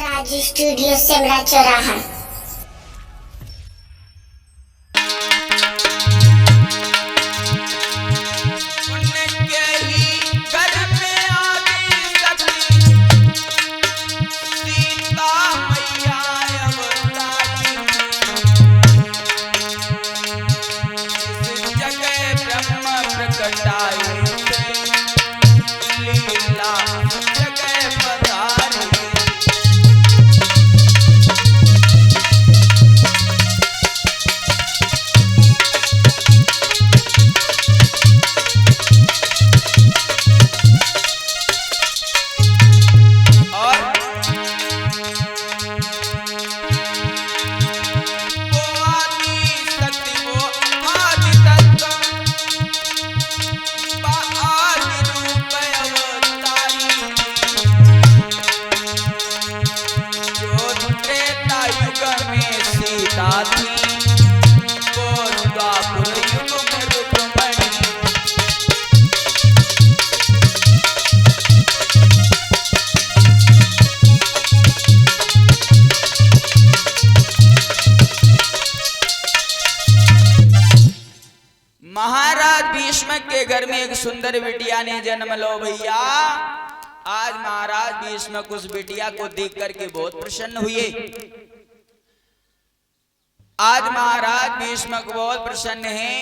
राज studio Semra चौराहा। महाराज भीष्म के घर में एक सुंदर बिटिया ने जन्म लो भैया। आज महाराज भीष्म उस बिटिया को देख करके बहुत प्रसन्न हुए। आज महाराज भीष्म बहुत प्रसन्न हैं।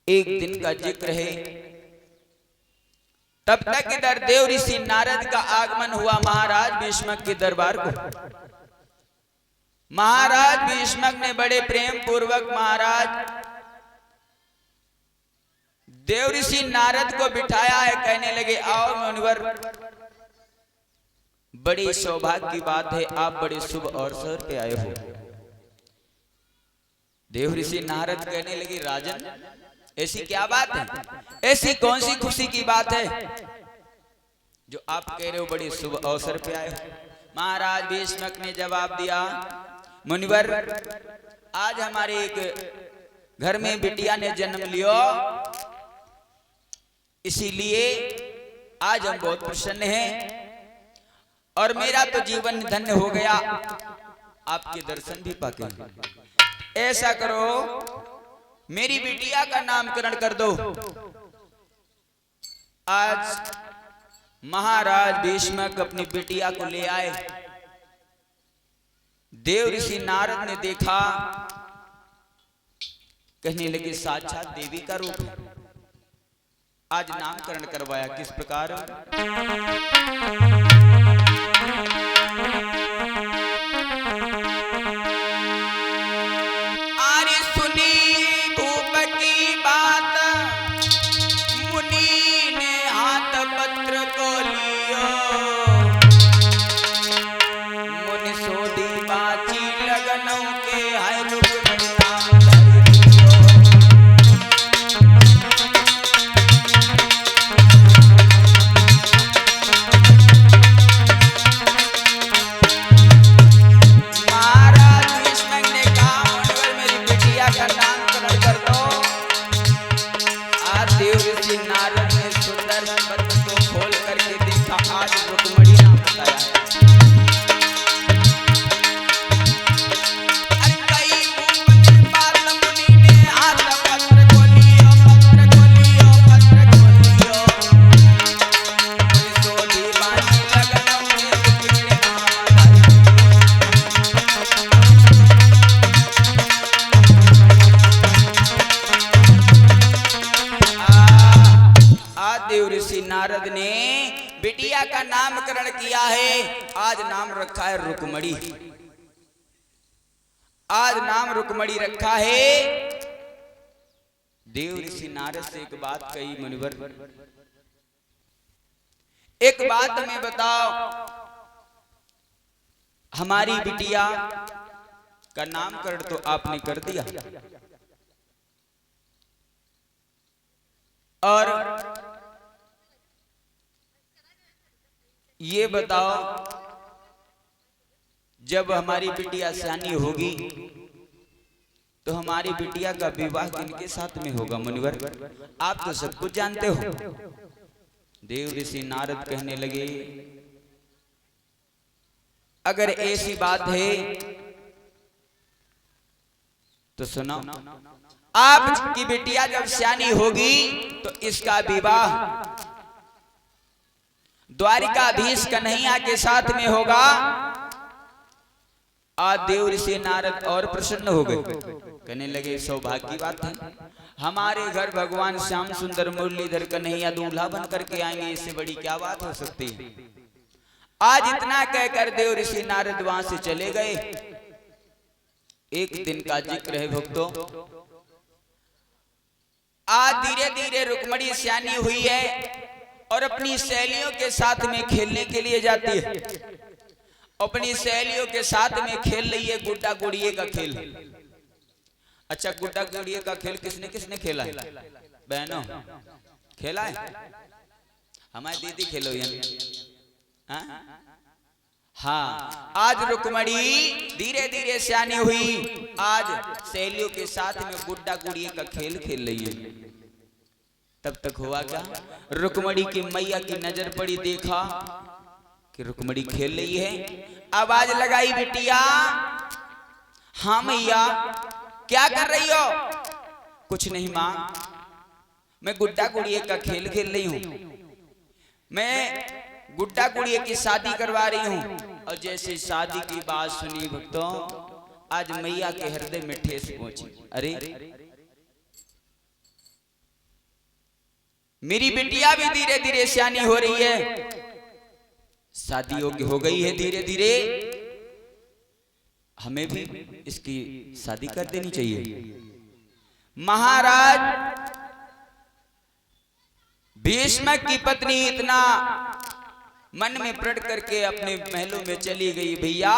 एक दिन का जिक्र है, तब तक इधर देव ऋषि नारद का आगमन हुआ महाराज भीष्म के दरबार को। महाराज भीष्म ने बड़े प्रेम पूर्वक महाराज देव ऋषि नारद को बिठाया है। कहने लगे, आओ मुनिवर, बड़ी सौभाग्य की बात है, आप बड़े शुभ अवसर पे आए हो। देव ऋषि नारद कहने लगे, राजन ऐसी क्या बात है, ऐसी कौन सी खुशी की बात है जो आप कह रहे हो बड़े शुभ अवसर पे आए हो। महाराज भीष्म ने जवाब दिया, मुनिवर, आज हमारे एक घर में बिटिया ने जन्म लियो, इसीलिए आज हम बहुत प्रसन्न हैं और मेरा तो जीवन धन्य हो गया आपके दर्शन भी पाके। ऐसा करो, मेरी बिटिया का नामकरण कर दो। आज महाराज भीष्म अपनी बिटिया को ले आए। देव ऋषि नारद ने देखा, कहने लगे, साक्षात देवी का रूप है। आज नामकरण करवाया किस प्रकार। आरे सुनी भूप की बात, मुनि ने हाथ पत्र को लियो। मुनि सोधी बाची लगनों के है रुक्मणी नाम धरियो। महाराज भीष्म ने कहा, मुनिवर मेरी बिटिया का नामकरण कर दो। आज देव ऋषि नारद ने सुंदर पत्र को खोल करके देखा, आज रुक्मणी नाम बताया है। अरे कई ऊपर बात मुनि ने हाथ पत्र खोलियो, पत्र खोलियो, पत्र खोलियो। मुनि सोधी बाची लगनों के रुक्मिणी नाम धरियो। आज देव ऋषि नारद ने बिटिया का नामकरण किया है। आज नाम रखा है रुक्मणी। आज नाम रुक्मणी रखा है। देव ऋषि नारद से एक बात कही, मुनिवर एक बात हमें बताओ, हमारी बिटिया का नामकरण तो आपने कर दिया, और ये बताओ जब हमारी बिटिया सयानी होगी तो हमारी बिटिया का विवाह किनके साथ में होगा। मुनिवर आप तो सब कुछ जानते हो, देव ऋषि नारद कहने लगे, अगर ऐसी बात है तो सुनो, आपकी बिटिया जब सियानी होगी तो इसका विवाह द्वारिकाधीश कन्हैया के साथ में होगा। आज देव ऋषि नारद और प्रसन्न हो गए, कहने लगे सौभाग्य की बात है, हमारे घर भगवान श्याम सुंदर मुरलीधर कन्हैया दूल्हा बन करके आएंगे, इससे बड़ी क्या बात हो सकती है। आज इतना कहकर देव ऋषि नारद वहां से चले गए। एक दिन का जिक्र है भक्तों, आज धीरे धीरे रुक्मणी सियानी हुई है और अपनी सहेलियों के साथ में खेलने के लिए जाती है। अपनी सहेलियों के साथ में खेल रही है गुड्डा गुड़िये का खेल। अच्छा, गुड्डा गुड़िये का खेल किसने किसने खेला है? बहनों खेला है? हमारी दीदी खेलो हाँ। आज रुक्मणी धीरे धीरे सियानी हुई, आज सहेलियों के साथ में गुड्डा गुड़िये का खेल खेल रही है। तब तक हुआ क्या, रुक्मणी की मैया की नजर पड़ी, देखा कि रुक्मणी खेल रही है। आवाज लगाई, बिटिया। हाँ मैया, क्या कर रही हो? कुछ नहीं माँ, मैं गुड्डा गुड़िये का खेल खेल रही हूँ। मैं गुड्डा गुड़िये की शादी करवा रही हूँ। और जैसे शादी की बात सुनी भक्तों, आज मैया के हृदय में ठेस पहुंची। अरे मेरी बिटिया भी धीरे धीरे सियानी हो रही है, शादी योग्य हो गई है धीरे धीरे, हमें भी इसकी शादी कर देनी चाहिए। महाराज भीष्म की पत्नी इतना मन में प्रण करके अपने महलों में चली गई भैया।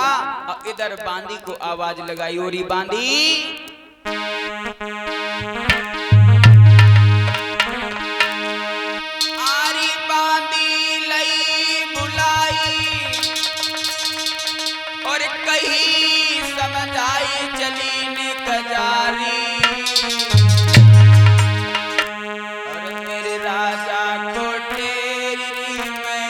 और इधर बांदी को आवाज लगाई, ओरी बांदी, आरी बांदी लई बुलाई और कहीं समझाई चली ने कजारी। और मेरे राजा को तेरी में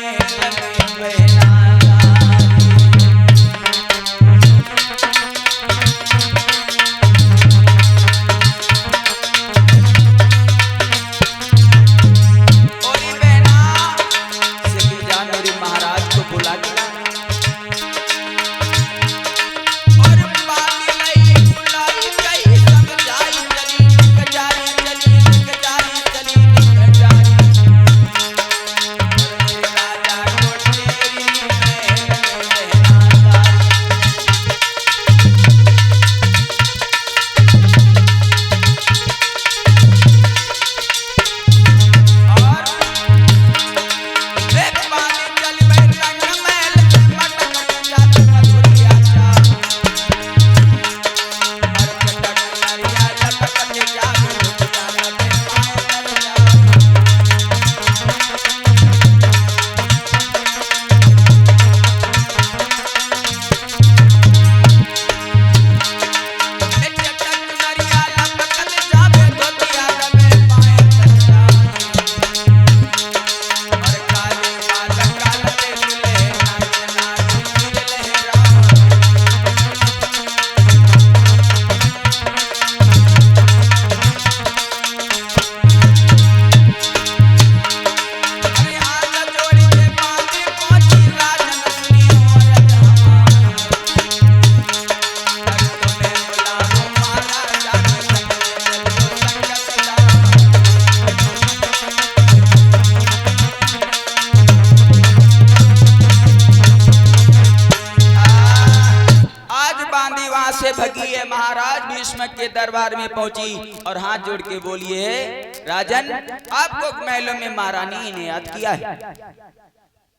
से भगी है, महाराज भीष्म के दरबार में पहुंची और हाथ जोड़ के बोलिए, राजन आपको महलों में महारानी ने याद किया है।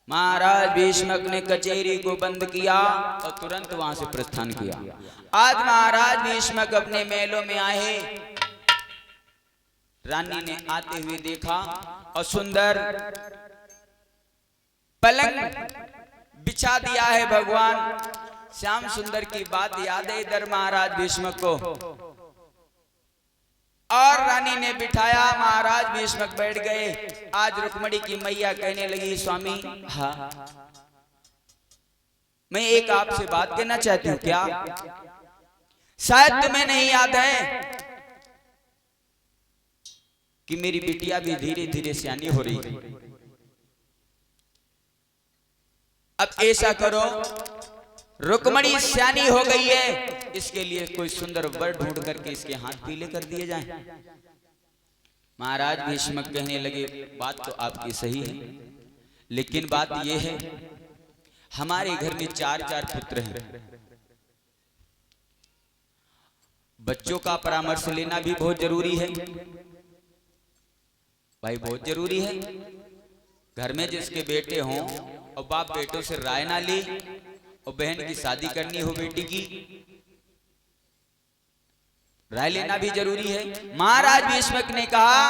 महाराज भीष्मक ने कचहरी को बंद किया और तुरंत वहां से प्रस्थान किया। आज महाराज भीष्मक अपने महलों में आए, रानी ने आते हुए देखा और सुंदर पलंग बिछा दिया है। भगवान श्याम सुंदर की बात याद है इधर महाराज भीष्मक को। और रानी ने बिठाया, महाराज भीष्मक बैठ गए। आज रुक्मणी की मैया कहने लगी, स्वामी हाँ मैं एक आपसे बात कहना चाहती हूँ। क्या? शायद तुम्हें नहीं याद है कि मेरी बिटिया भी धीरे धीरे सियानी हो रही है। अब ऐसा करो, रुक्मणी सियानी हो गई है, इसके लिए कोई सुंदर वर ढूंढ करके इसके हाथ पीले कर दिए जाएं। महाराज भीष्मक कहने लगे, बात तो आपकी सही है, लेकिन बात यह है हमारे घर में 4 पुत्र हैं। बच्चों का परामर्श लेना भी बहुत जरूरी है भाई, बहुत जरूरी है। घर में जिसके बेटे हों और बाप बेटों से राय ना ली, और बहन की शादी करनी हो बेटी की, राय लेना भी जरूरी है। महाराज भीष्मक ने कहा,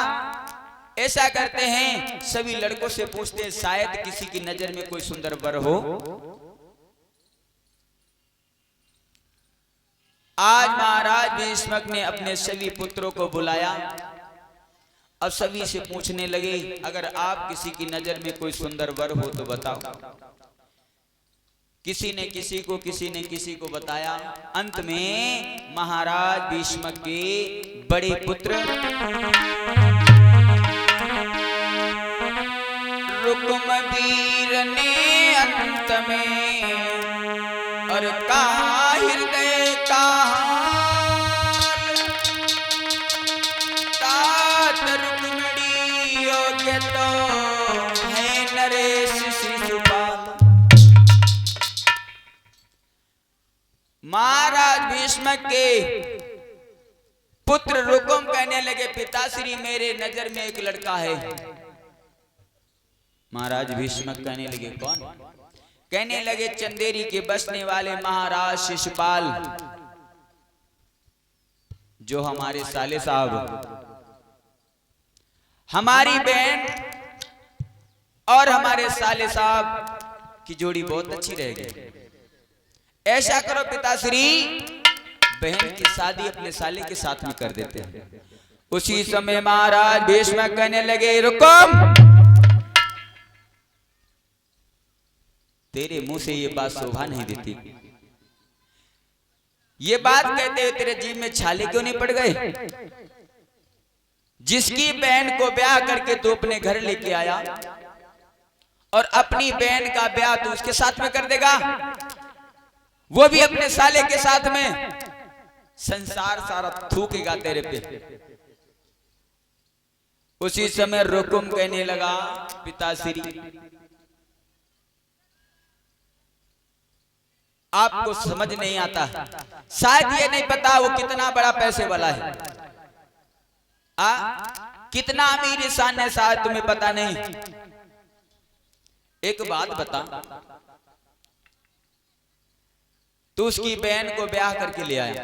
ऐसा करते हैं सभी लड़कों से पूछते हैं, शायद किसी की नजर में कोई सुंदर वर हो। आज महाराज भीष्मक ने अपने सभी पुत्रों को बुलाया। अब सभी से पूछने लगे, अगर आप किसी की नजर में कोई सुंदर वर हो तो बताओ। किसी ने किसी को, किसी ने किसी को बताया। अंत में महाराज भीष्मक के बड़े पुत्र रुक्मवीर ने अंत में और कहा, हृदय का रुक्मणी योग्य तो है नरेश शिशुपाल। महाराज भीष्मक के पुत्र रुकुम कहने लगे, पिताश्री मेरे नजर में एक लड़का है। महाराज भीष्मक कहने लगे, कौन? कहने लगे, चंदेरी के बसने वाले महाराज शिशुपाल, जो हमारे साले साहब, हमारी बहन और हमारे साले साहब की जोड़ी बहुत अच्छी रहेगी। ऐसा करो पिताश्री, बहन की शादी अपने साले के साथ में कर देते हैं। उसी समय महाराज भीष्मक कहने लगे, रुकुम, तेरे मुंह से ये बात शोभा नहीं देती। ये बात कहते हुए तेरे जीभ में छाले क्यों नहीं पड़ गए? जिसकी बहन को ब्याह करके तू अपने घर लेके आया और अपनी बहन का ब्याह तू उसके साथ में कर देगा, वो भी अपने साले के साथ में, संसार सारा थूकेगा तेरे पे। उसी समय रुकुम कहने लगा, पिताश्री आपको समझ नहीं आता, शायद ये नहीं पता वो कितना बड़ा पैसे वाला है, कितना अमीर इंसान है, शायद तुम्हें पता नहीं। एक बात बता, तू उसकी बहन को ब्याह करके ले आया,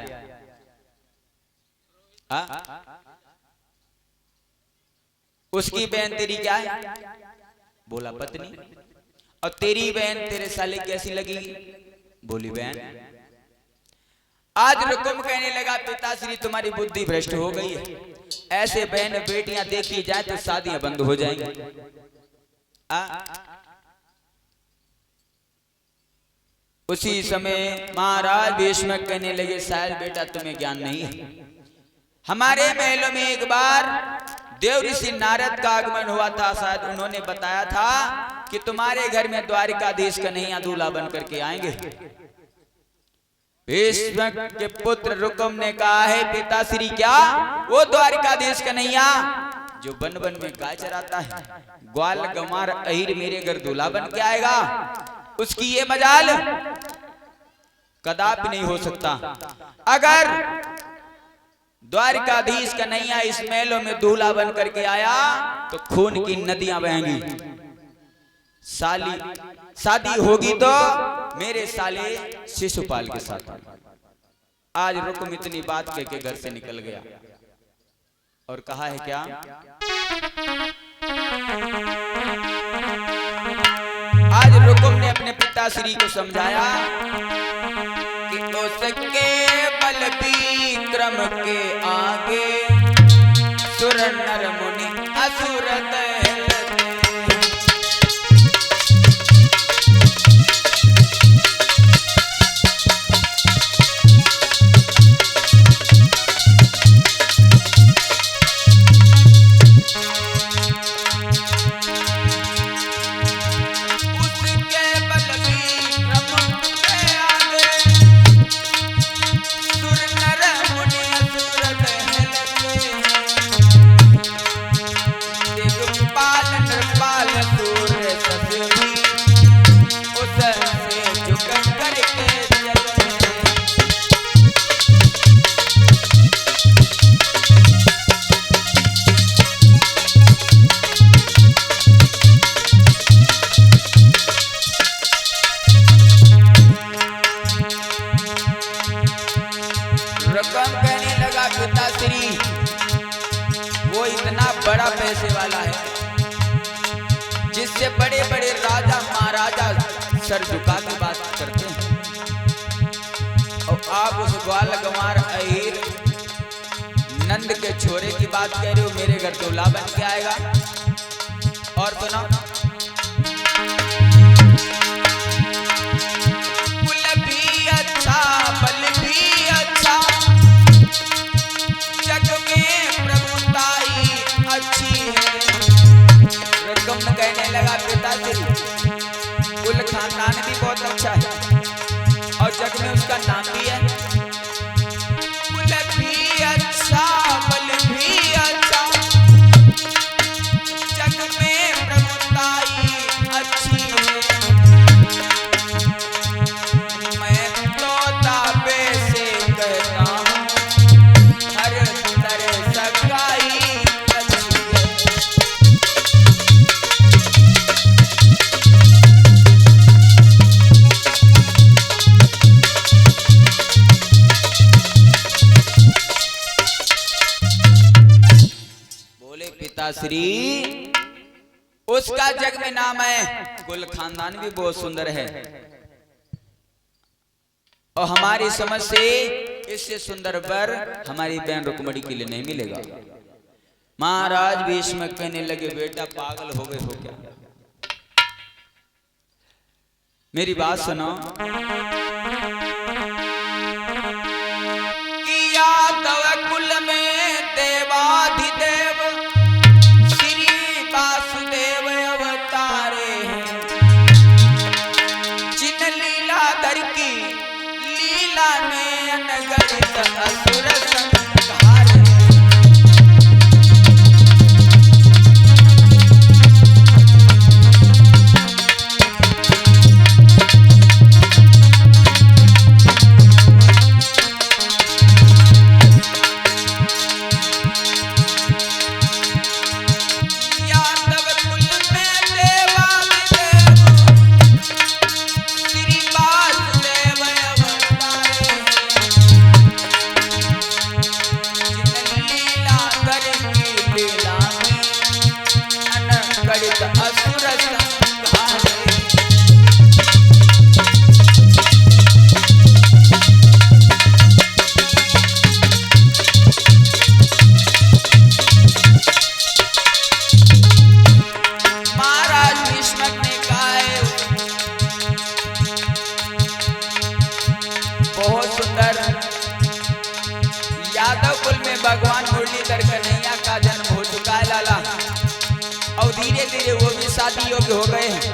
उसकी बहन तेरी क्या है? बोला पत्नी। और तेरी बहन तेरे साले कैसी लगी? बोली बहन। आज रुकुम कहने लगा, पिताश्री तुम्हारी बुद्धि भ्रष्ट हो गई है, ऐसे बहन बेटियां देखी जाए तो शादियां बंद हो जाएंगी। उसी समय महाराज भीष्मक कहने लगे, शायद बेटा तुम्हें ज्ञान नहीं है, हमारे महलों में एक बार देव ऋषि नारद का आगमन हुआ था। शायद उन्होंने बताया था कि तुम्हारे घर में द्वारिकाधीश कन्हैया दूल्हा बन करके आएंगे। भीष्मक के पुत्र रुकुम ने कहा है, पिताश्री क्या वो द्वारिकाधीश कन्हैया जो वन वन में गाय चराता है, ग्वाल गंवार अहिर मेरे घर दूल्हा बन के आएगा, उसकी ये मजाल कदापि नहीं हो सकता। अगर द्वारिकाधीश कन्हैया इस महलों में दूल्हा बन करके आया तो खून की नदियां बहेंगी। शादी होगी तो मेरे साले शिशुपाल के साथ। आज रुकुम इतनी बात कह के घर से निकल गया और कहा है क्या? आज रुकुम ने अपने पिताश्री को समझाया कि उसके बल विक्रम के आगे नर मुनि असुर दहलते। वो इतना बड़ा पैसे वाला है जिससे बड़े बड़े राजा महाराजा सर झुका के बात करते हैं। और आप उस ग्वाल गंवार अहीर नंद के छोरे की बात कह रहे हो, मेरे घर दूल्हा बन के आएगा। और सुनो, कुल भी अच्छा बल भी अच्छा, जग में प्रभुताई अच्छी है। रकम कहने लगा पिताजी, कुल खानदान भी बहुत अच्छा है और जग में उसका नाम भी है। कुल भी अच्छा बल भी अच्छा, जग में प्रभुताई अच्छी है। मैं तो दावे से कहता हूँ, हर तरह सगाई अच्छी है। बोले पिताश्री, उसका जग में नाम है, कुल खानदान भी बहुत सुंदर है और हमारी समझ से इससे सुंदर वर हमारी बहन रुक्मणी के लिए नहीं मिलेगा। महाराज भीष्म कहने लगे, बेटा पागल हो गए हो क्या? मेरी बात सुनो। कि यादव कुल में देवाधिदेव श्री वासुदेव अवतारे हैं, जिन लीलाधर की लीला में अनगणित असुर संहार हैं। यादव कुल में देवाधिदेव श्री वासुदेव अवतारे हैं, जिन लीलाधर की लीला में अनगणित असुर संहार हैं। महाराज भीष्म ने कहा है, बहुत सुंदर। यादव कुल में भगवान मुरलीधर कन्हैया का जन्म हो चुका है लाला, और धीरे धीरे वो भी शादी योग्य हो गए हैं।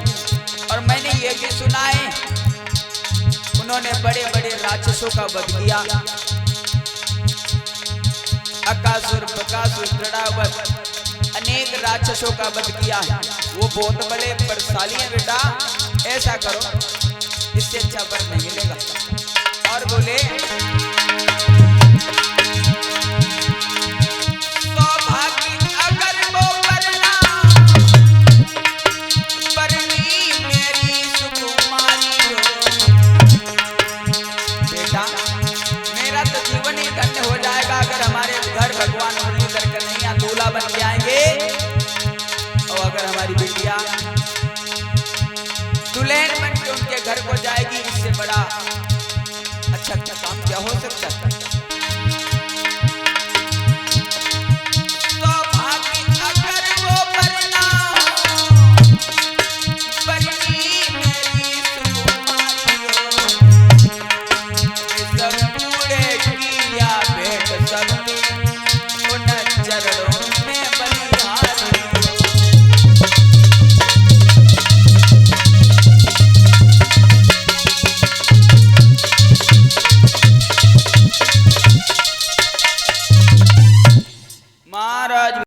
और मैंने ये भी सुना है, उन्होंने बड़े बड़े राक्षसों का वध किया, अकासुर बकासुर जटावत अनेक राक्षसों का वध किया है। वो बहुत बड़े बलशाली हैं बेटा, ऐसा करो, इससे अच्छा वर नहीं मिलेगा। और बोले, सौभाग्य अगर वो वरना वरनी मेरी सुकुमारी हो। बेटा मेरा तो जीवन ही धन्य हो जाएगा अगर हमारे घर भगवान मुरलीधर कन्हैया दूल्हा बन के आएंगे, और अगर हमारी बिटिया दुल्हन बन के उनके घर को जाएगी, इससे बड़ा अच्छा काम क्या हो सकता है।